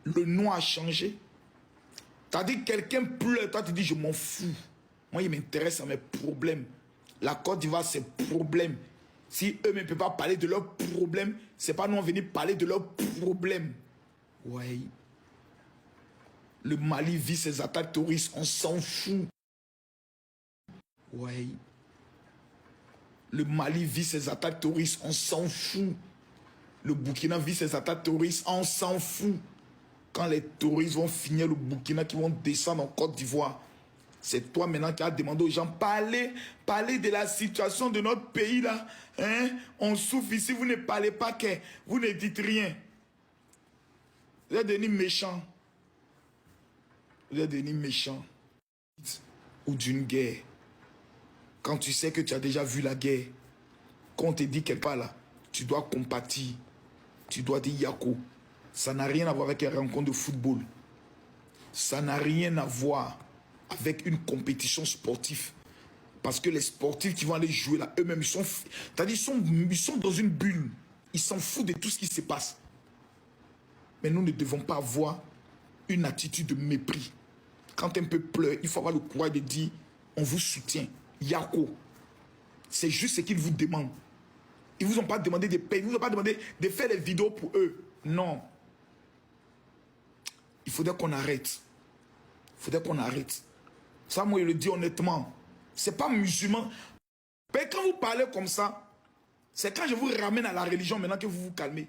Le nom a changé. T'as dit quelqu'un pleure, toi tu dis je m'en fous. Moi il m'intéresse à mes problèmes. La Côte d'Ivoire c'est problème. Si eux ne peuvent pas parler de leurs problèmes, c'est pas nous venir parler de leurs problèmes. Ouais. Le Mali vit ses attaques terroristes, on s'en fout. Ouais. Le Mali vit ses attaques terroristes, on s'en fout. Le Burkina vit ses attaques terroristes, on s'en fout. Quand les terroristes vont finir le Burkina, qui vont descendre en Côte d'Ivoire, c'est toi maintenant qui as demandé aux gens, parlez de la situation de notre pays là. Hein? On souffre ici, vous ne parlez pas, que vous ne dites rien. Vous êtes devenus méchants. Vous êtes devenus méchants. Ou d'une guerre. Quand tu sais que tu as déjà vu la guerre, quand on te dit quelque part là, tu dois compatir. Tu dois dire Yako. Ça n'a rien à voir avec une rencontre de football. Ça n'a rien à voir avec une compétition sportive. Parce que les sportifs qui vont aller jouer là, eux-mêmes, ils sont dans une bulle. Ils s'en foutent de tout ce qui se passe. Mais nous ne devons pas avoir une attitude de mépris. Quand un peuple pleure, il faut avoir le courage de dire, on vous soutient. Yako. C'est juste ce qu'ils vous demandent. Ils ne vous ont pas demandé de payer, ils ne vous ont pas demandé de faire des vidéos pour eux. Non. Il faudrait qu'on arrête. Il faudrait qu'on arrête. Ça, moi, je le dis honnêtement. C'est pas musulman. Mais quand vous parlez comme ça, c'est quand je vous ramène à la religion maintenant que vous vous calmez.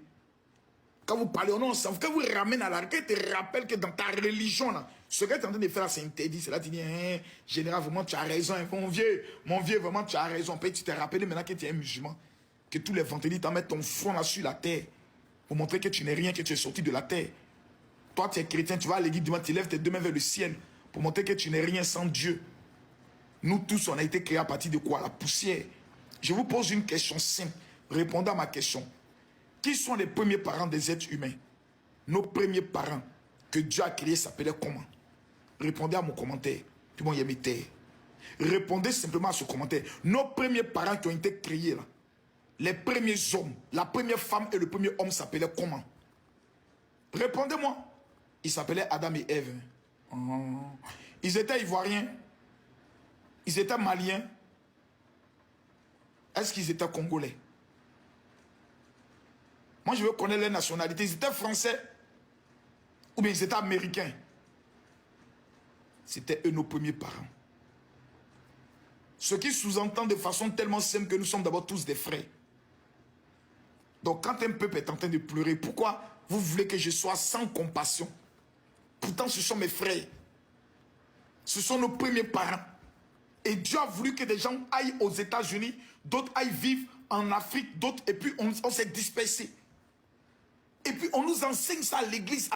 Quand vous parlez au nom, quand vous ramène à la religion, que te rappelle que dans ta religion, là, ce que tu es en train de faire, c'est interdit. C'est là que tu dis, hein, général, vraiment, tu as raison. Hein, mon vieux, vraiment, tu as raison. Puis tu t'es rappelé maintenant que tu es un musulman. Que tous les vendredis, tu mettre ton front là sur la terre. Pour montrer que tu n'es rien, que tu es sorti de la terre. Toi, tu es chrétien, tu vas à l'église, tu lèves tes deux mains vers le ciel. Pour montrer que tu n'es rien sans Dieu. Nous tous, on a été créés à partir de quoi? La poussière. Je vous pose une question simple. Répondez à ma question. Qui sont les premiers parents des êtres humains? Nos premiers parents que Dieu a créés s'appelaient comment? Répondez à mon commentaire. Puis bon, il y a mes terres. Répondez simplement à ce commentaire. Nos premiers parents qui ont été créés là, les premiers hommes, la première femme et le premier homme s'appelaient comment? Répondez-moi. Ils s'appelaient Adam et Ève. Ils étaient ivoiriens. Ils étaient maliens. Est-ce qu'ils étaient congolais? Moi, je veux connaître les nationalités. Ils étaient français. Ou bien ils étaient américains. C'était eux nos premiers parents. Ce qui sous-entend de façon tellement simple que nous sommes d'abord tous des frères. Donc quand un peuple est en train de pleurer, pourquoi vous voulez que je sois sans compassion? Pourtant ce sont mes frères. Ce sont nos premiers parents. Et Dieu a voulu que des gens aillent aux États-Unis, d'autres aillent vivre en Afrique, d'autres, et puis on s'est dispersé. Et puis on nous enseigne ça à l'église.